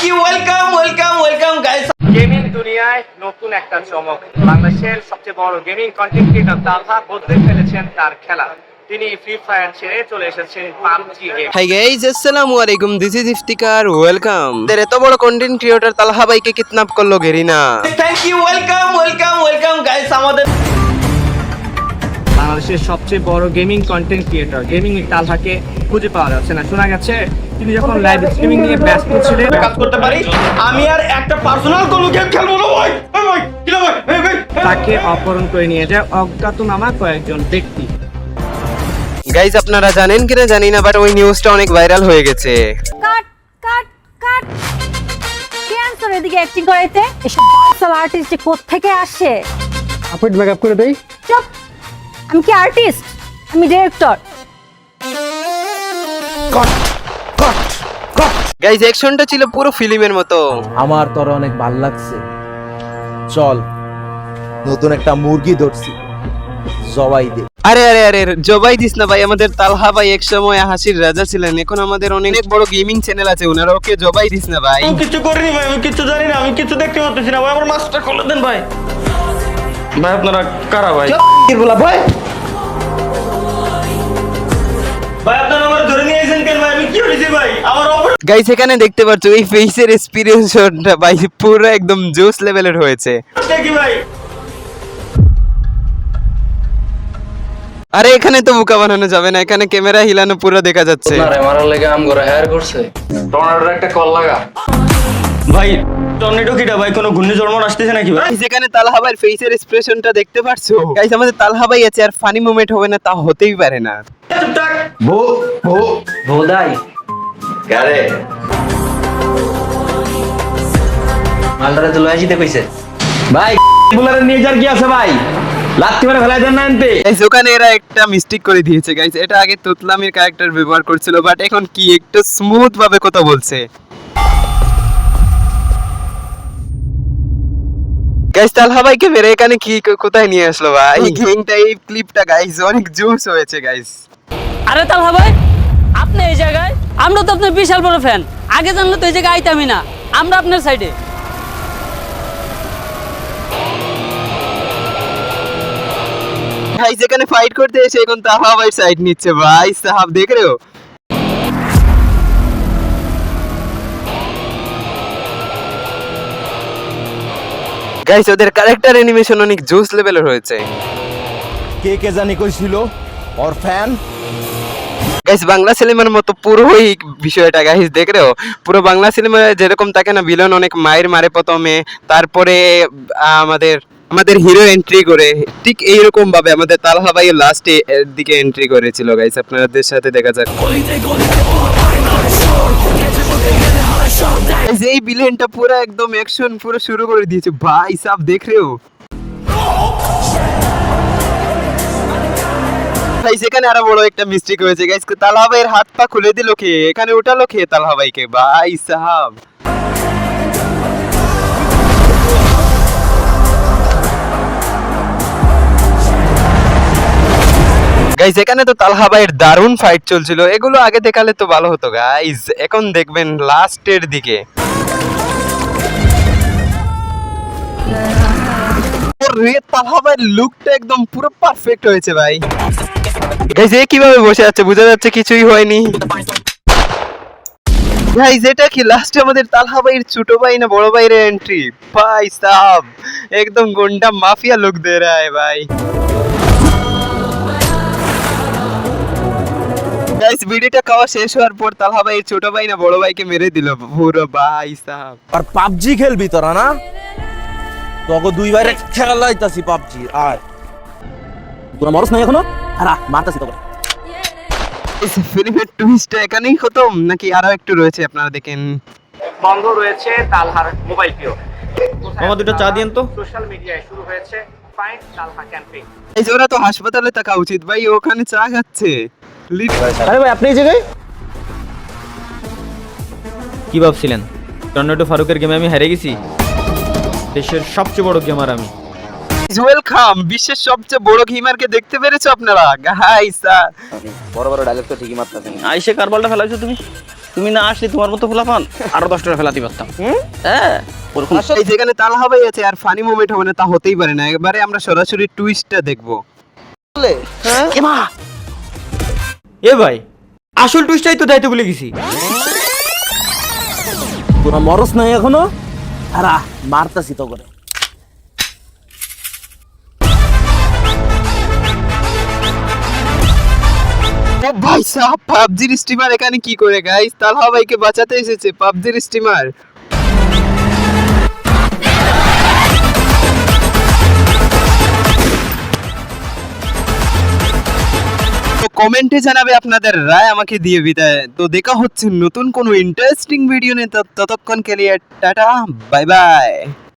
You welcome guys. Gaming দুনিয়ায় নতুন একটা চমক। বাংলাদেশের সবচেয়ে বড় গেমিং কন্টেন্ট ক্রিয়েটর তালহা বদলে ফেলেছেন তার খেলা। তিনি ফ্রি ফায়ার ছেড়ে চলে এসেছেন পাবজি গেম। হাই গাইস, আসসালামু আলাইকুম, দিস ইজ ইফতিকার, ওয়েলকাম। এত বড় কন্টেন্ট ক্রিয়েটর তালহা ভাইকে কিডন্যাপ করলো গেরিনা। Thank you welcome guys. আমাদের বাংলাদেশের সবচেয়ে বড় গেমিং কন্টেন্ট ক্রিয়েটর গেমিং তালহাকে খুঁজে পাওয়া যাচ্ছে না। শোনা গেছে তিনি যখন লাইভ স্ট্রিমিং নিয়ে ব্যস্ত ছিলেন, কাজ করতে পারি আমি আর একটা পার্সোনাল কোনো গেম খেলবো না ভাই। এই ভাই কি না ভাই, এই ভাই তাকে অপহরণ করে নিয়ে যায় অজ্ঞাতনামা কয়েকজন ব্যক্তি। গাইস, আপনারা জানেন কিনা জানি না, বাট ওই নিউজটা অনেক ভাইরাল হয়ে গেছে। কাট কাট কাট কে আনছো এদিকে অ্যাক্টিং করাইতে? এসব বাচ্চা আর্টিস্ট যে কোত্থেকে আসে? আপনি মেকআপ করে দেই। চুপ, আমি কি আর্টিস্ট? আমি ডিরেক্টর। গাইস, অ্যাকশনটা ছিল পুরো ফিল্মের মতো। আমার তোর অনেক ভাল লাগছে, চল নতুন একটা মুরগি ধরছি, জবাই দে। আরে আরে আরে, জবাই দিস না ভাই। আমাদের তালহা ভাই এক সময় হাসির রাজা ছিলেন, এখন আমাদের অনেক বড় গেমিং চ্যানেল আছে, ওনারা ওকে জবাই দিস না ভাই। আমি কিছু করিনি ভাই, আমি কিছু জানি না, আমি কিছু দেখতে পাচ্ছি না ভাই। আমার মাস্টার খুলে দেন ভাই। ভাই আপনারা কারা ভাই? বলা ভাই, ভাই আপনারা আমার ধরে নিয়ে এসেছেন কেন ভাই? আমি কি করেছি ভাই? আমার গাইস, এখানে দেখতে পাচ্ছ এই ফেসের এক্সপেরিয়েন্সটা ভাই পুরো একদম জোস লেভেলের হয়েছে। অবস্থা কি ভাই? আরে এখানে তো বোকা বানানো যাবে না, এখানে ক্যামেরা হিলানো পুরো দেখা যাচ্ছে। মারার লেগে আম করে হায়ার করছে টর্নেডোর একটা কল লাগা। ভাই টর্নেডো কিটা ভাই? কোনো ঘূর্ণিঝড় আসতেছে নাকি ভাই? যেখানে তালহা ভাইয়ের ফেসের এক্সপ্রেশনটা দেখতে পারছো গাইস, আমাদের তালহা ভাই আছে আর ফানি মোমেন্ট হবে না তা হতেই পারে না। চুপ থাক। ভোদাই গারে মালদারে তো লয়ে যেতে কইছে ভাই বুলারে নিয়ে যার কি আছে ভাই? লাত্তি মেরে ফেলাই দেন না এনতে। গাইস, ওখানে এরা একটা মিস্টেক করে দিয়েছে গাইস। এটা আগে তুতলামির ক্যারেক্টার ব্যবহার করছিল, বাট এখন কি একটু স্মুথ ভাবে কথা বলছে। গাইস, তালহা ভাইকে মেরে এখানে কি কোথায় নিয়ে আসলো ভাই? গেমিংটা এই ক্লিপটা গাইস অনেক জোস হয়েছে গাইস। আরে তালহা ভাই, আপনি এই জায়গায়? আমরা তো আপনার বিশাল বড় ফ্যান। আগে জানলে তো এই জায়গায় আইতামই না। আমরা আপনার সাইডে। গাইস, এখানে ফাইট করতে এসে এখন তালহা ভাই সাইড নিচ্ছে ভাই সাহাব, দেখ রে हो? গাইস, ওদের ক্যারেক্টার অ্যানিমেশন অনেক জোস লেভেলের হয়েছে। কে কে জানি কইছিল ওর ফ্যান। গাইস, বাংলা সিনেমার মতো পুরো এই বিষয়টা গাইস, দেখ রে हो? পুরো বাংলা সিনেমায় যেরকম থাকে না, ভিলেন অনেক মায়ের মারে প্রথমে, তারপরে আমাদের হিরো এন্ট্রি করে, ঠিক এইরকম ভাবে আমাদের তালহা ভাই লাস্টে দিকে এন্ট্রি করেছিল গাইস। আপনাদের সাথে দেখা যাক গাইস, এই ভিলেনটা পুরো একদম অ্যাকশন পুরো শুরু করে দিয়েছে ভাই সাব, দেখ রে हो? গাইস, এখানে আরো বড় একটা মিস্টেক হয়েছে গাইস। তালহা ভাইয়ের হাত পা খুলে দিল কে? এখানে উঠালো কে তালহা ভাইকে ভাই সাহাব? গাইস, এখানে তো তালহা ভাইয়ের দারুণ ফাইট চলছিল, এগুলো আগে দেখালে তো ভালো হতো গাইস। এখন দেখবেন লাস্টের দিকে তালহা ভাইয়ের লুকটা একদম পুরো পারফেক্ট হয়েছে ভাই। গাইস, এ কিভাবে বসে আছে বোঝা যাচ্ছে কিছুই হয়নি। গাইস, এটা কি লাস্টে আমাদের তালহা ভাইয়ের ছোট ভাই না বড় ভাইয়ের এন্ট্রি? ভাই সাব একদম গুন্ডা মাফিয়া লুক দে रहा है ভাই। গাইস, ভিডিওটা খাওয়া শেষ হওয়ার পর তালহা ভাইয়ের ছোট ভাই না বড় ভাইকে মেরে দিল পুরো ভাই সাব। আর পাবজি খেলবি তোরা না? তোকে দুই বাইরে খেলাইতাছি পাবজি। আর তোরা মরস না এখনো? আরে মারতাছি তোকে। ফিল্মের টুইস্টটা এখানেই খতম নাকি আরো একটু রয়েছে? আপনারা দেখেন। বন্ধ রয়েছে তালহার মোবাইল পিও। মামা দুটো চা দিয়েন তো। সোশ্যাল মিডিয়ায় শুরু হয়েছে ফাইন্ড তালহা ক্যাম্পেইন। এই যে ওরা তো হাসপাতালে থাকা উচিত ভাই, ওখানে চা খাচ্ছে। আরে ভাই, আপনি এই জায়গায় কি ভাবছিলেন টর্নেডো ফারুকের গেমে আমি হেরে গেছি? দেশের সবচেয়ে বড় গেমার আমি। ওয়েলকাম, বিশ্বের সবচেয়ে বড় গেমারকে দেখতে পেরেছো আপনারা গাইস। বড় বড় ডায়লগ তো ঠিকই মারতাছেন। আইসে কার বলটা ফেলাইছো তুমি? তুমি না আসলে তোমার মতো ফেলাফান আরো 10টা ফেলাতে পারতাম হ্যাঁ ওরকম এই যেখানে তাল হবাই আছে আর ফানি মোমেন্ট হবে না তা হতেই পারে না, এবারে আমরা সরাসরি টুইস্টটা দেখবো। এ ভাই আসল টুইস্টটাই তো দায়িত্ব ভুলে গেছি। তোরা মরস নাই এখনো? আরা মারতাছি তো করে। ও ভাই সাহেব, পাবজির স্ট্রিমার এখানে কি করে গাইস? তালহা ভাইকে বাঁচাতে এসেছে পাবজির স্ট্রিমার। তো কমেন্টে জানাবে আপনাদের রায়, আমাকে দিয়ে বিদায়। তো দেখা হচ্ছে নতুন কোনো ইন্টারেস্টিং ভিডিও নিয়ে, ততক্ষণ কে লিয়ে টাটা বাই বাই।